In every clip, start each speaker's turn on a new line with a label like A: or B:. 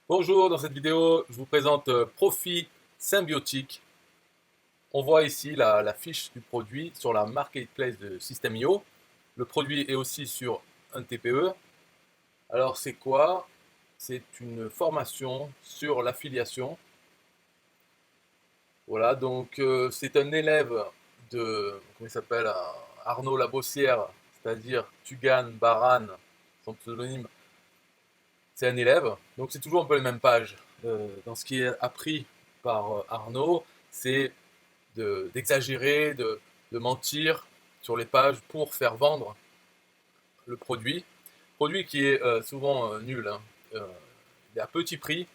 A: Bonjour, dans cette vidéo, je vous présente Profit Symbiotique. On voit ici la fiche du produit sur la marketplace de System.io. Le produit est aussi sur un TPE. Alors c'est quoi? C'est une formation sur l'affiliation. Voilà, donc c'est un élève de, comment il s'appelle, Arnaud Labossière, c'est-à-dire Tugan Baran, son pseudonyme. C'est un élève, donc c'est toujours un peu les mêmes pages. Dans ce qui est appris par Arnaud, c'est d'exagérer, de mentir sur les pages pour faire vendre le produit. Produit qui est souvent nul. Hein. Euh, il est à petit prix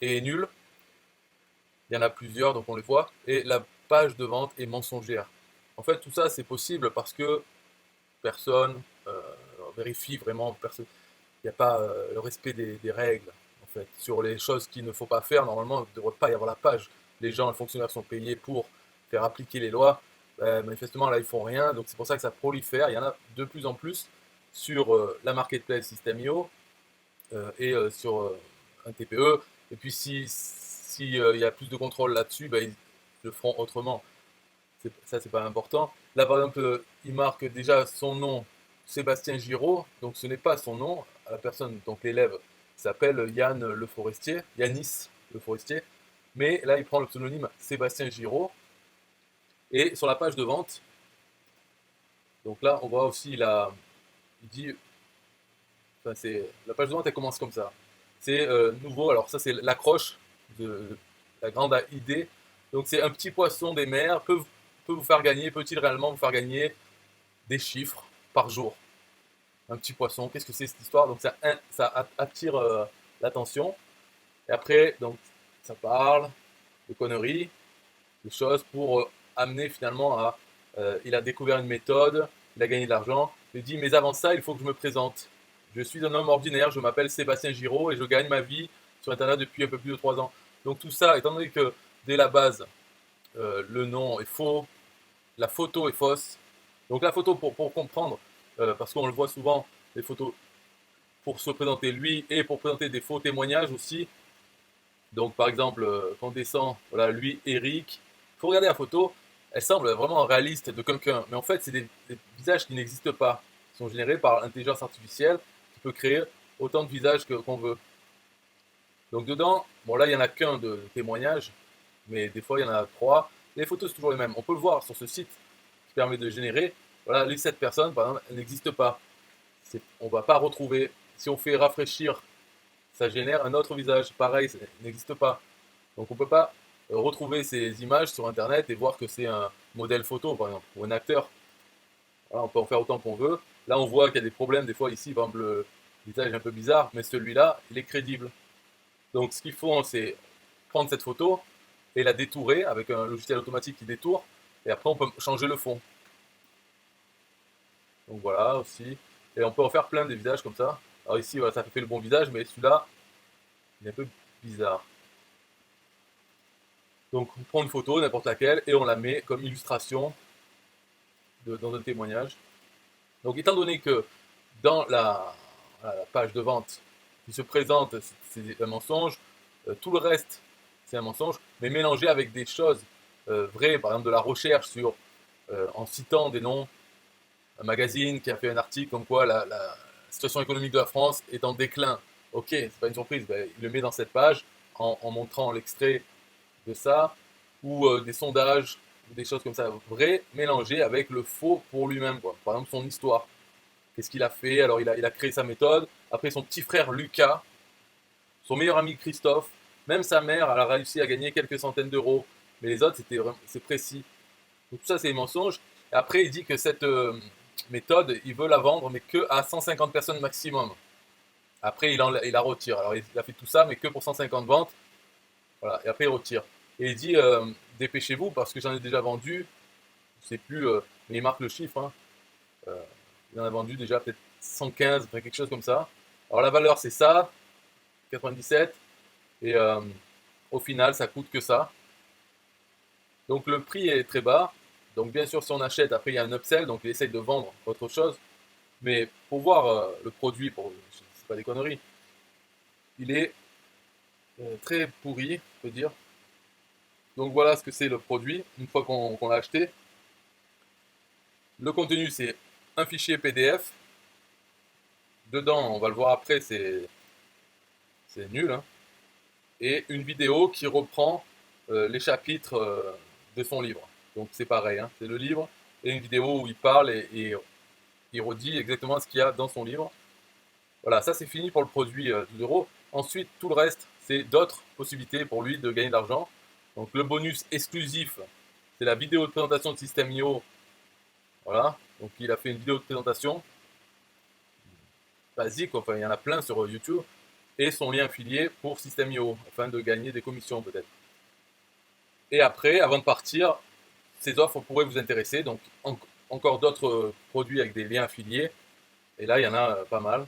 A: et nul. Il y en a plusieurs, donc on les voit. Et la page de vente est mensongère. En fait, tout ça, c'est possible parce que personne vérifie vraiment. Il n'y a pas le respect des règles, en fait. Sur les choses qu'il ne faut pas faire, normalement, il ne devrait pas y avoir la page. Les gens, les fonctionnaires sont payés pour faire appliquer les lois. Manifestement, là, ils font rien. Donc, c'est pour ça que ça prolifère. Il y en a de plus en plus sur la marketplace System.io et sur un TPE. Et puis, si, il y a plus de contrôle là-dessus, ben, ils le feront autrement. Ça, c'est pas important. Là, par exemple, il marque déjà son nom, Sébastien Giraud, donc ce n'est pas son nom. La personne, donc l'élève, s'appelle Yann Le Forestier, Yanis Le Forestier, mais là, il prend le pseudonyme Sébastien Giraud. Et sur la page de vente, donc là, on voit aussi, il dit, enfin, la page de vente, elle commence comme ça. C'est nouveau, alors ça, c'est l'accroche de la grande idée. Donc, c'est un petit poisson des mers, peut vous faire gagner, peut-il réellement vous faire gagner des chiffres par jour. Un petit poisson, qu'est-ce que c'est cette histoire? Donc ça attire l'attention. Et après, donc, ça parle de conneries, de choses pour amener finalement à... il a découvert une méthode, il a gagné de l'argent. Il dit, mais avant ça, il faut que je me présente. Je suis un homme ordinaire, je m'appelle Sébastien Giraud et je gagne ma vie sur Internet depuis un peu plus de 3 ans. Donc tout ça, étant donné que dès la base, le nom est faux, la photo est fausse. Donc la photo, pour comprendre, parce qu'on le voit souvent, les photos pour se présenter lui et pour présenter des faux témoignages aussi. Donc par exemple, quand on descend, voilà, lui, Eric, il faut regarder la photo, elle semble vraiment réaliste de quelqu'un, mais en fait c'est des visages qui n'existent pas, ils sont générés par l'intelligence artificielle qui peut créer autant de visages qu'on veut. Donc dedans, bon là il n'y en a qu'un de témoignage, mais des fois il y en a trois. Les photos c'est toujours les mêmes. On peut le voir sur ce site qui permet de générer. Voilà, les 7 personnes, par exemple, elles n'existent pas. On ne va pas retrouver. Si on fait rafraîchir, ça génère un autre visage. Pareil, ça n'existe pas. Donc on ne peut pas retrouver ces images sur Internet et voir que c'est un modèle photo, par exemple, ou un acteur. Voilà, on peut en faire autant qu'on veut. Là, on voit qu'il y a des problèmes. Des fois, ici, par exemple, le visage est un peu bizarre, mais celui-là, il est crédible. Donc ce qu'il faut, c'est prendre cette photo et la détourer avec un logiciel automatique qui détourne. Et après, on peut changer le fond. Donc voilà aussi. Et on peut en faire plein des visages comme ça. Alors ici, voilà, ça fait le bon visage, mais celui-là, il est un peu bizarre. Donc on prend une photo, n'importe laquelle, et on la met comme illustration dans un témoignage. Donc étant donné que dans la page de vente qui se présente, c'est un mensonge, tout le reste, c'est un mensonge, mais mélangé avec des choses vraies, par exemple de la recherche en citant des noms, un magazine qui a fait un article comme quoi la situation économique de la France est en déclin. Ok, c'est pas une surprise, ben, il le met dans cette page en montrant l'extrait de ça, ou des sondages, ou des choses comme ça, vraies, mélangées avec le faux pour lui-même. Quoi. Par exemple, son histoire. Qu'est-ce qu'il a fait? Alors, il a créé sa méthode. Après, son petit frère Lucas, son meilleur ami Christophe, même sa mère, elle a réussi à gagner quelques centaines d'euros. Mais les autres, c'est précis. Donc, tout ça, c'est des mensonges. Et après, il dit que cette méthode, il veut la vendre, mais que à 150 personnes maximum. Après, il la retire. Alors, il a fait tout ça, mais que pour 150 ventes. Voilà, et après il retire. Et il dit dépêchez-vous parce que j'en ai déjà vendu, je sais plus, mais il marque le chiffre. Hein. Euh, il en a vendu déjà peut-être 115, enfin, quelque chose comme ça. Alors la valeur c'est ça, 97, et au final ça coûte que ça. Donc le prix est très bas. Donc bien sûr si on achète, après il y a un upsell, donc il essaye de vendre autre chose. Mais pour voir le produit, c'est pas des conneries, il est très pourri, je peux dire. Donc voilà ce que c'est le produit, une fois qu'on l'a acheté. Le contenu, c'est un fichier PDF. Dedans, on va le voir après, c'est nul, hein. Et une vidéo qui reprend les chapitres de son livre. Donc c'est pareil, hein, c'est le livre et une vidéo où il parle et il redit exactement ce qu'il y a dans son livre. Voilà, ça c'est fini pour le produit 12 euros. Ensuite, tout le reste, c'est d'autres possibilités pour lui de gagner de l'argent. Donc le bonus exclusif, c'est la vidéo de présentation de System.io. Voilà, donc il a fait une vidéo de présentation basique, enfin il y en a plein sur YouTube, et son lien affilié pour System.io, afin de gagner des commissions peut-être. Et après, avant de partir, ces offres pourraient vous intéresser, donc encore d'autres produits avec des liens affiliés, et là il y en a pas mal.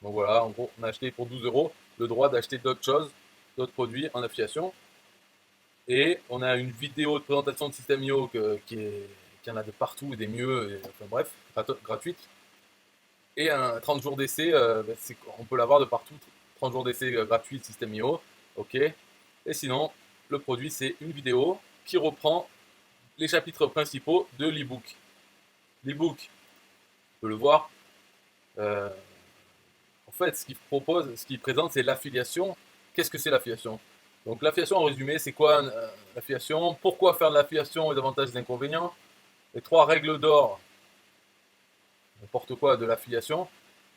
A: Donc voilà, en gros, on a acheté pour 12 euros le droit d'acheter d'autres choses, d'autres produits en affiliation. Et on a une vidéo de présentation de System.io qui en a de partout, des mieux, et, enfin bref, gratuite. Et un 30 jours d'essai, on peut l'avoir de partout. 30 jours d'essai gratuit de System.io, ok. Et sinon, le produit, c'est une vidéo qui reprend les chapitres principaux de l'ebook. L'ebook, on peut le voir. euh, En fait, ce qu'il propose, ce qu'il présente, c'est l'affiliation. Qu'est-ce que c'est l'affiliation? Donc l'affiliation en résumé, c'est quoi l'affiliation? Pourquoi faire de l'affiliation, les avantages et les inconvénients? Les 3 règles d'or, n'importe quoi, de l'affiliation.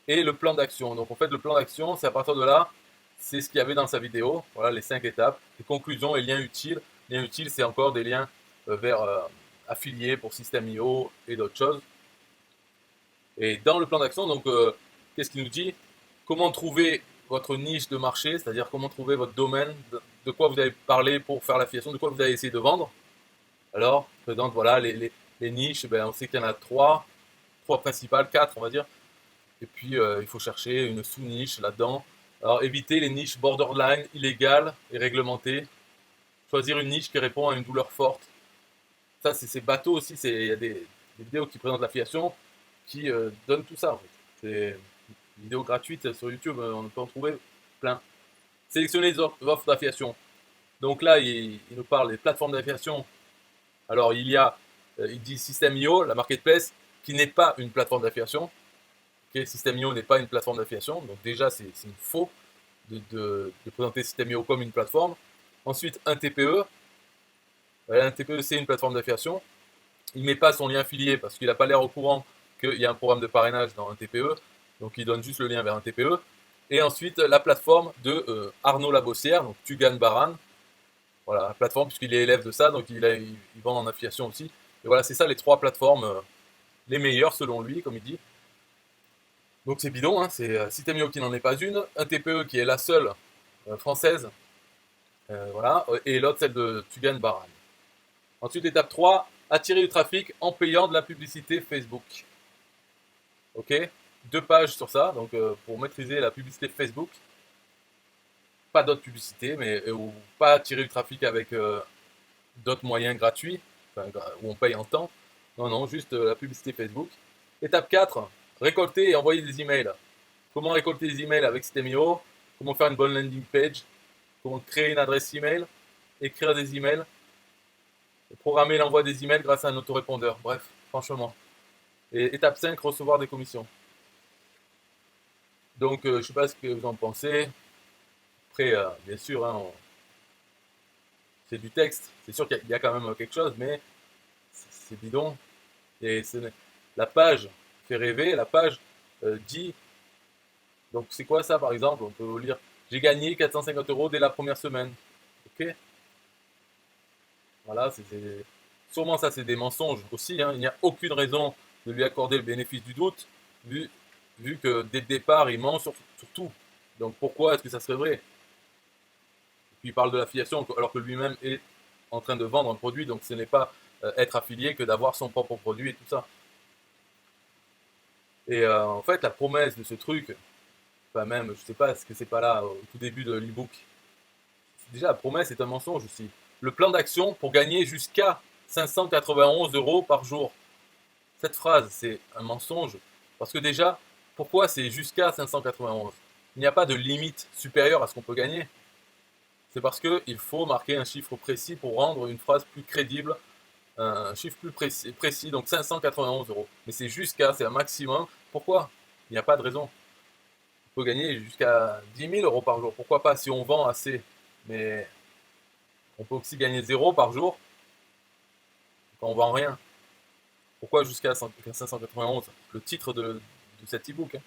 A: Et le plan d'action. Donc en fait, le plan d'action, c'est à partir de là, c'est ce qu'il y avait dans sa vidéo. Voilà les 5 étapes. Les conclusions et liens utiles. Liens utiles, c'est encore des liens vers affiliés pour System.io et d'autres choses. Et dans le plan d'action, donc, qu'est-ce qu'il nous dit? Comment trouver votre niche de marché, c'est-à-dire comment trouver votre domaine, de quoi vous allez parler pour faire l'affiliation, de quoi vous allez essayer de vendre. Alors, présente, voilà, les niches, ben, on sait qu'il y en a trois principales, quatre, on va dire. Et puis, il faut chercher une sous-niche là-dedans. Alors, éviter les niches borderline, illégales et réglementées. Choisir une niche qui répond à une douleur forte. Ça, c'est bateau aussi. Il y a des vidéos qui présentent l'affiliation qui donnent tout ça, en fait. C'est une vidéo gratuite sur YouTube, on peut en trouver plein. Sélectionner les offres d'affiliation. Donc là, il nous parle des plateformes d'affiliation. Alors, il dit System.io, la marketplace, qui n'est pas une plateforme d'affiliation. Okay, System.io n'est pas une plateforme d'affiliation, donc déjà c'est faux de présenter System.io comme une plateforme. Ensuite, un TPE. Un TPE, c'est une plateforme d'affiliation. Il ne met pas son lien affilié parce qu'il n'a pas l'air au courant qu'il y a un programme de parrainage dans un TPE. Donc il donne juste le lien vers un TPE. Et ensuite, la plateforme de Arnaud Labossière, donc Tugan Baran. Voilà, la plateforme, puisqu'il est élève de ça, donc il vend en affiliation aussi. Et voilà, c'est ça les 3 plateformes les meilleures selon lui, comme il dit. Donc c'est bidon, hein, c'est System.io qui n'en est pas une, un TPE qui est la seule française, voilà, et l'autre celle de Tugan Baran. Ensuite, étape 3, attirer du trafic en payant de la publicité Facebook. Ok, 2 pages sur ça, donc pour maîtriser la publicité Facebook, pas d'autres publicités, mais ou pas attirer du trafic avec d'autres moyens gratuits, enfin, où on paye en temps. Non, non, juste la publicité Facebook. Étape 4, récolter et envoyer des emails. Comment récolter des emails avec System.io? Comment faire une bonne landing page? Comment créer une adresse email? Écrire des emails? Programmer l'envoi des emails grâce à un autorépondeur. Bref, franchement. Et étape 5, recevoir des commissions. Donc, je ne sais pas ce que vous en pensez. Après, bien sûr, hein, c'est du texte. C'est sûr qu'il y a quand même quelque chose, mais c'est bidon. Et la page fait rêver. La page dit. Donc, c'est quoi ça, par exemple? On peut vous lire. J'ai gagné 450 euros dès la première semaine. Ok? Voilà, sûrement ça, c'est des mensonges aussi, hein. Il n'y a aucune raison de lui accorder le bénéfice du doute, vu que dès le départ, il ment sur tout. Donc pourquoi est-ce que ça serait vrai? Et puis il parle de l'affiliation alors que lui-même est en train de vendre un produit, donc ce n'est pas être affilié que d'avoir son propre produit et tout ça. Et en fait, la promesse de ce truc, enfin même, je sais pas, est-ce que c'est pas là au tout début de l'ebook? Déjà, la promesse est un mensonge aussi. Le plan d'action pour gagner jusqu'à 591 euros par jour. Cette phrase, c'est un mensonge. Parce que déjà, pourquoi c'est jusqu'à 591? il n'y a pas de limite supérieure à ce qu'on peut gagner. C'est parce qu'il faut marquer un chiffre précis pour rendre une phrase plus crédible, un chiffre plus précis donc 591 euros. Mais c'est jusqu'à, c'est un maximum. Pourquoi? Il n'y a pas de raison. On peut gagner jusqu'à 10 000 euros par jour. Pourquoi pas si on vend assez? Mais on peut aussi gagner 0 par jour quand on vend rien. Pourquoi jusqu'à 591? Le titre de cet e-book. Hein.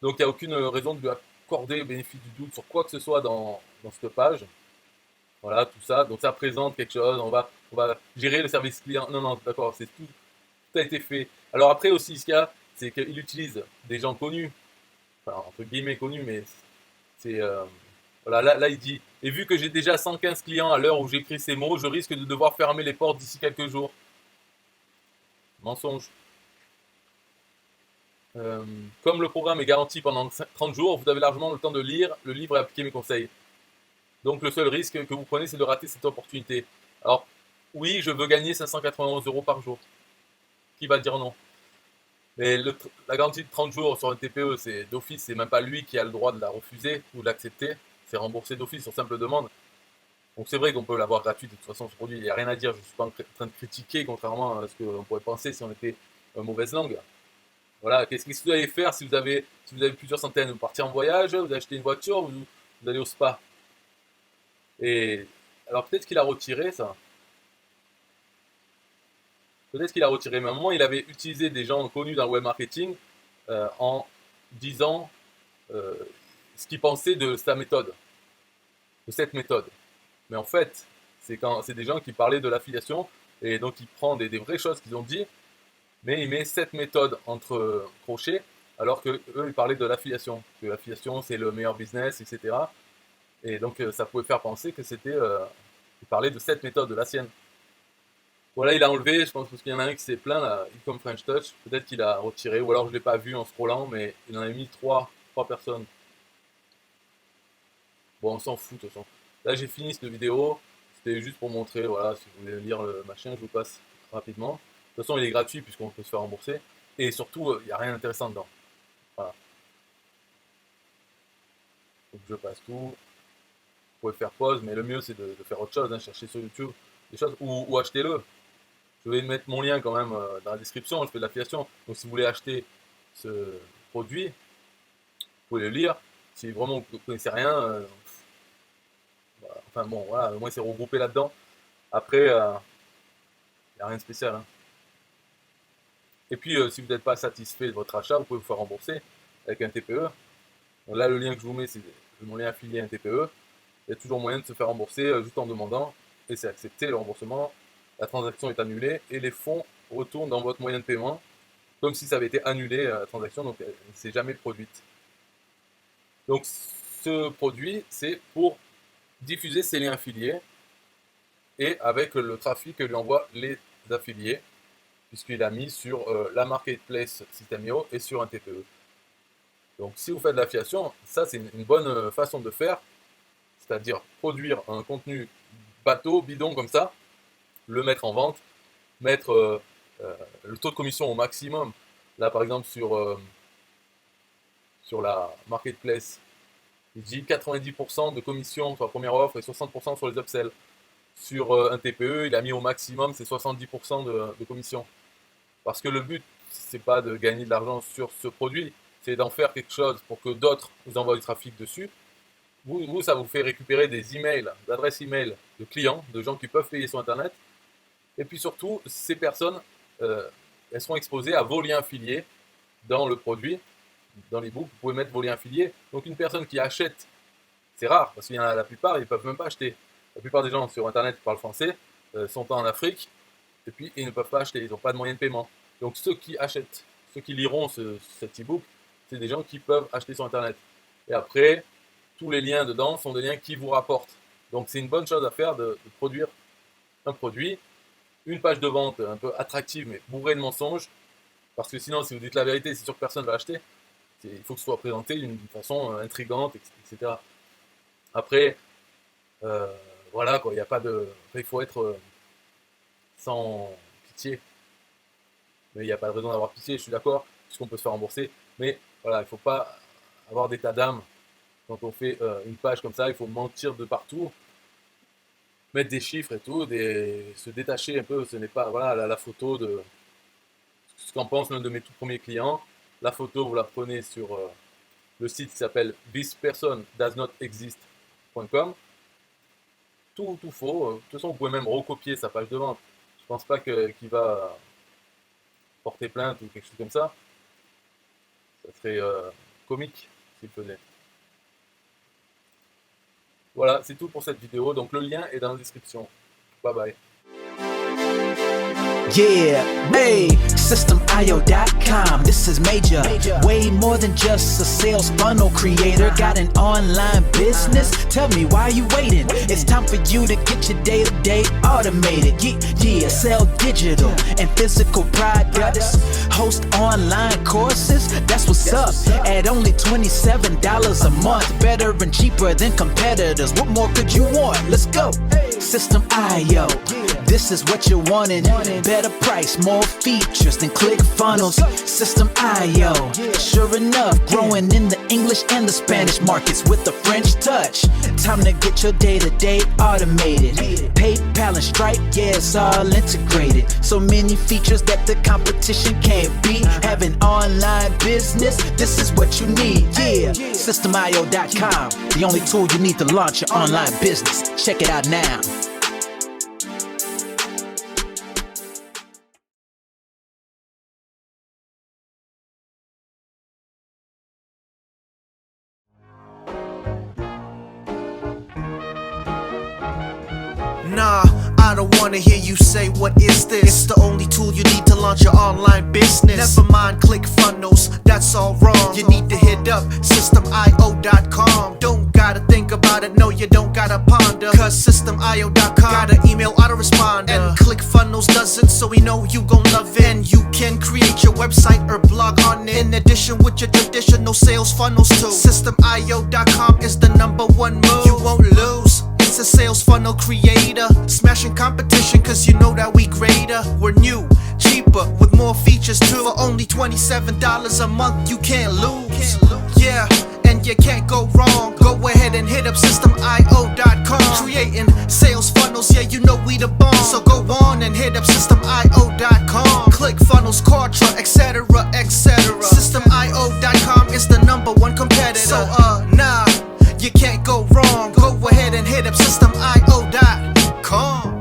A: Donc il n'y a aucune raison de lui accorder le bénéfice du doute sur quoi que ce soit dans cette page. Voilà, tout ça. Donc ça présente quelque chose. On va gérer le service client. Non, non, d'accord, c'est tout a été fait. Alors après aussi, ce qu'il y a, c'est qu'il utilise des gens connus, enfin entre guillemets connus, mais c'est voilà, là il dit, et vu que j'ai déjà 115 clients à l'heure où j'écris ces mots, je risque de devoir fermer les portes d'ici quelques jours. Mensonge. Comme le programme est garanti pendant 30 jours, vous avez largement le temps de lire le livre et appliquer mes conseils. Donc le seul risque que vous prenez, c'est de rater cette opportunité. Alors, oui, je veux gagner 591 euros par jour. Qui va dire non? Mais la garantie de 30 jours sur un TPE, c'est d'office, c'est même pas lui qui a le droit de la refuser ou de l'accepter. C'est remboursé d'office sur simple demande. Donc c'est vrai qu'on peut l'avoir gratuite, de toute façon ce produit, il n'y a rien à dire, je ne suis pas en train de critiquer, contrairement à ce qu'on pourrait penser si on était mauvaise langue. Voilà, qu'est-ce que vous allez faire si vous avez plusieurs centaines? Vous partez en voyage, vous achetez une voiture, vous allez au spa. Et alors peut-être qu'il a retiré ça. Peut-être qu'il a retiré, mais à un moment il avait utilisé des gens connus dans le web marketing en disant euh, ce qu'il pensait de sa méthode, de cette méthode. Mais en fait, c'est des gens qui parlaient de l'affiliation, et donc il prend des vraies choses qu'ils ont dit, mais il met cette méthode entre crochets, alors que eux ils parlaient de l'affiliation, que l'affiliation c'est le meilleur business, etc. Et donc ça pouvait faire penser que il parlait de cette méthode, de la sienne. Voilà, il a enlevé, je pense, parce qu'il y en a un qui s'est plaint, là, comme French Touch, peut-être qu'il a retiré, ou alors je ne l'ai pas vu en scrollant, mais il en a mis trois personnes. Bon, on s'en fout, de toute façon. Là, j'ai fini cette vidéo. C'était juste pour montrer, voilà, si vous voulez lire le machin, je vous passe rapidement. De toute façon, il est gratuit puisqu'on peut se faire rembourser. Et surtout, il n'y a rien d'intéressant dedans. Voilà. Donc, je passe tout. Vous pouvez faire pause, mais le mieux, c'est de faire autre chose, hein, chercher sur YouTube des choses, ou achetez-le. Je vais mettre mon lien quand même dans la description, je fais de l'affiliation. Donc, si vous voulez acheter ce produit, vous pouvez le lire. Si vraiment vous ne connaissez rien, voilà. Enfin bon, voilà, au moins c'est regroupé là-dedans. Après, il n'y a rien de spécial. Hein. Et puis, si vous n'êtes pas satisfait de votre achat, vous pouvez vous faire rembourser avec un TPE. Donc là, le lien que je vous mets, c'est mon lien affilié à un TPE. Il y a toujours moyen de se faire rembourser juste en demandant. Et c'est accepté le remboursement. La transaction est annulée et les fonds retournent dans votre moyen de paiement, comme si ça avait été annulé la transaction, donc elle ne s'est jamais produite. Donc ce produit, c'est pour diffuser ces liens affiliés et avec le trafic que lui envoient les affiliés, puisqu'il a mis sur la marketplace System.io et sur un TPE. Donc si vous faites de l'affiliation, ça c'est une bonne façon de faire, c'est-à-dire produire un contenu bateau, bidon comme ça, le mettre en vente, mettre le taux de commission au maximum. Là par exemple sur la marketplace, il dit 90% de commission sur la première offre et 60% sur les upsells. Sur un TPE, il a mis au maximum c'est 70% de commission. Parce que le but, c'est pas de gagner de l'argent sur ce produit, c'est d'en faire quelque chose pour que d'autres vous envoient du trafic dessus. Vous, ça vous fait récupérer des emails, d'adresses email de clients, de gens qui peuvent payer sur Internet. Et puis surtout, ces personnes, elles seront exposées à vos liens affiliés dans le produit, dans l'ebook. Vous pouvez mettre vos liens affiliés. Donc une personne qui achète, c'est rare, parce qu'il y en a la plupart, ils ne peuvent même pas acheter. La plupart des gens sur Internet qui parlent français sont en Afrique, et puis ils ne peuvent pas acheter, ils n'ont pas de moyen de paiement. Donc ceux qui achètent, ceux qui liront cet e-book, c'est des gens qui peuvent acheter sur Internet. Et après, tous les liens dedans sont des liens qui vous rapportent. Donc c'est une bonne chose à faire de produire un produit, une page de vente un peu attractive mais bourrée de mensonges, parce que sinon si vous dites la vérité, c'est sûr que personne ne va acheter. Il faut que ce soit présenté d'une façon intrigante, etc. Après, euh, voilà quoi, il n'y a pas de. Enfin, il faut être sans pitié. Mais il n'y a pas de raison d'avoir pitié, je suis d'accord, puisqu'on peut se faire rembourser. Mais voilà, il ne faut pas avoir d'état d'âme. Quand on fait une page comme ça, il faut mentir de partout, mettre des chiffres et tout, se détacher un peu. Ce n'est pas voilà, la photo de ce qu'en pense l'un de mes tout premiers clients. La photo, vous la prenez sur le site qui s'appelle thispersondoesnotexist.com. Tout faux. De toute façon, vous pouvez même recopier sa page de vente. Je pense pas qu'il va porter plainte ou quelque chose comme ça. Ça serait comique s'il faisait. Voilà, c'est tout pour cette vidéo. Donc le lien est dans la description. Bye bye.
B: Yeah, hey, SystemIO.com, this is major. Way more than just a sales funnel creator. Got an online business? Tell me, why are you waiting? It's time for you to get your day-to-day automated. Yeah, sell digital and physical products. Host online courses, that's what's up. At only $27 a month. Better and cheaper than competitors. What more could you want? Let's go. System.io, this is what you're wanting. Better price, more features than ClickFunnels. System.io, sure enough, growing in the English and the Spanish markets with the French touch. Time to get your day-to-day automated. PayPal and Stripe, yeah, it's all integrated. So many features that the competition can't beat. Have an online business, this is what you need. Yeah, SystemIO.com, the only tool you need to launch your online business. Check it out now.
C: Nah, I don't wanna hear you say what is this. It's the only tool you need to launch your online business. Never mind ClickFunnels, that's all wrong. You need to hit up SystemIO.com. Don't gotta think about it, no you don't gotta ponder. Cause SystemIO.com got an email autoresponder. And ClickFunnels doesn't, so we know you gon' love it. And you can create your website or blog on it. In addition with your traditional sales funnels too. SystemIO.com is the #1 move. You won't lose. It's a sales funnel creator, smashing competition cause you know that we greater. We're new, cheaper, with more features too. For only $27 a month, you can't lose. Yeah, and you can't go wrong. Go ahead and hit up SystemIO.com. Creating sales funnels, yeah, you know we the bomb. So go on and hit up SystemIO.com. ClickFunnels, Kartra, etc, etc. SystemIO.com is the #1 competitor. So nah, you can't go wrong. Go ahead and hit up SystemIO.com.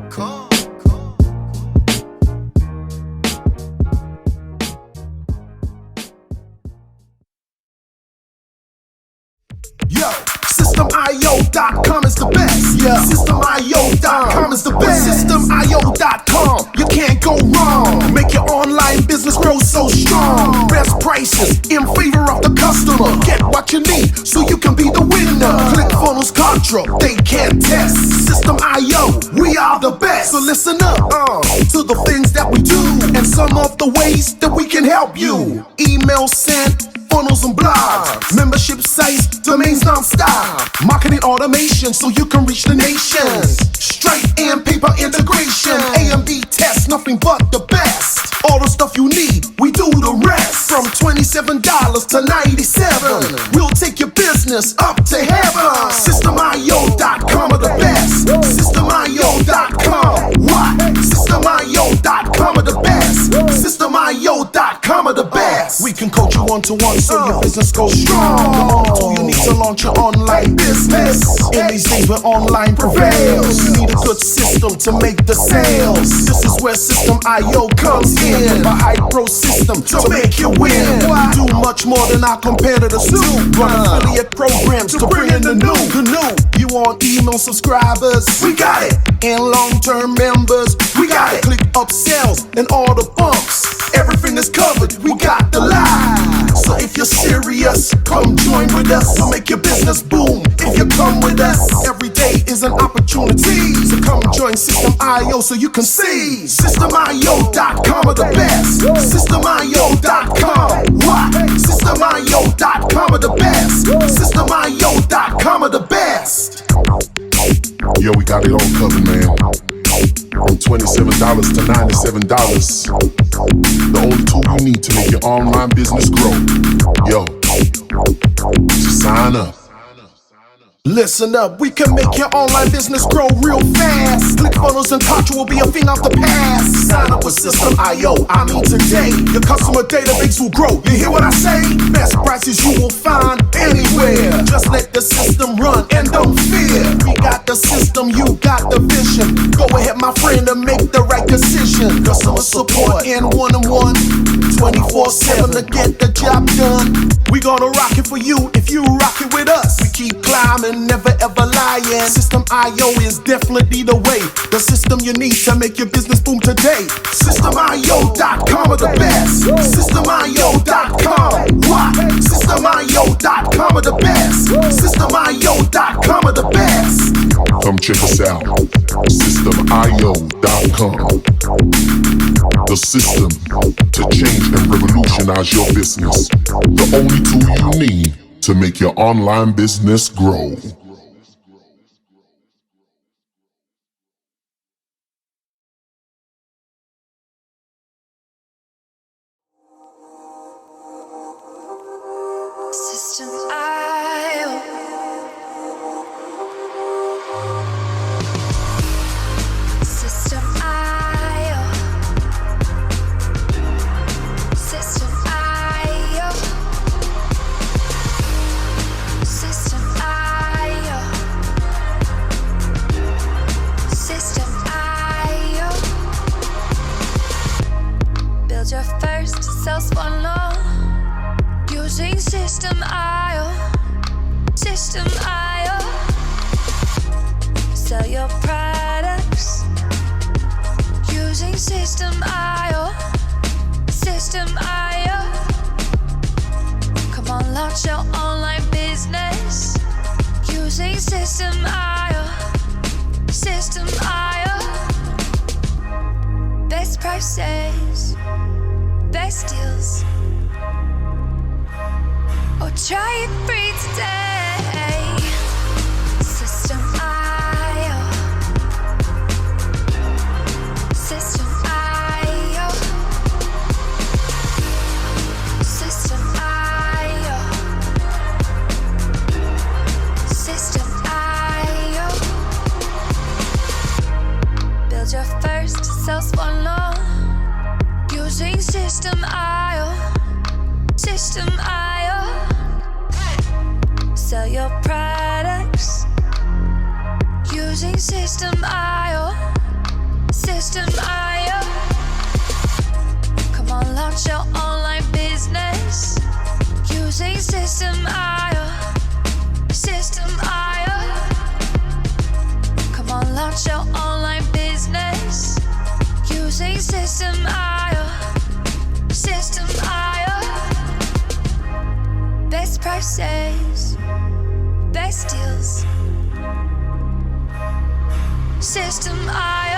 D: Yo, SystemIO.com is the best. Yeah, SystemIO.com is the best. SystemIO.com, you can't go wrong. Make your online business grow so strong. Best prices in favor of the customer. Get what you need so you can be the winner. ClickFunnels, Kartra, they can't test. System.io, we are the best. So listen up to the things that we do and some of the ways that we can help you. Email sent, funnels and blogs, membership sites, domains non-stop, marketing automation so you can reach the nations. Stripe and paper integration, A&B tests, nothing but the best. All the stuff you need, we do the rest. From $27 to $97, we'll take your business up to heaven. SystemIO.com are the best. SystemIO.com, what? SystemIO.com are the best. SystemIO.com are the best. We can coach you one-to-one so your business goes strong. The only tool you need to launch your online business. In these days where online prevails, you need a good system to make the sales. This is where System.io comes in. A high-pro system to make you win. We do much more than our competitors do. Run affiliate programs to bring in the new. You want email subscribers? We got it. And long-term members? We got it. Click upsells and all the bumps. Everything is covered. We got the line. So if you're serious, come join with us. We'll make your business boom if you come with us. Every day is an opportunity. So come join System.io so you can see. SystemIO.com are the best. SystemIO.com, what? SystemIO.com are the best. SystemIO.com are the best.
E: Yo, we got it all covered, man. From $27 to $97. The only tool you need to make your online business grow. Yo, So sign up.
D: Listen up, we can make your online business grow real fast. ClickFunnels and Contra will be a thing of the past. Sign up with System.io, I mean today. Your customer database will grow, you hear what I say? Best prices you will find anywhere. Just let the system run and don't fear. We got the system, you got the vision. Go ahead my friend and make the right decision. Customer support in one-on-one, 24/7 to get the job done. We gonna rock it for you if you rock it with us. We keep climbing, never ever lying. System.io is definitely the way. The system you need to make your business boom today. System.io.com are the best. System.io.com. What? System.io.com are the best. System.io.com are the best.
E: Come check us out. System.io.com. The system to change and revolutionize your business. The only tool you need to make your online business grow.
F: System.io. System.io. System.io. System.io. System.io. Build your first sales funnel using System.io. System.io. Sell your products using System.io. System.io. Come on, launch your online business using System.io. System.io. Best prices, best deals. Or try it free today. System.io. System.io. System.io. System.io. Build your first sales funnel using System.io. System.io. Sell your products using System.io. System.io. Come on, launch your online business using System.io. System.io. Come on, launch your online business using System.io. System.io. Best prices, best deals. System.io.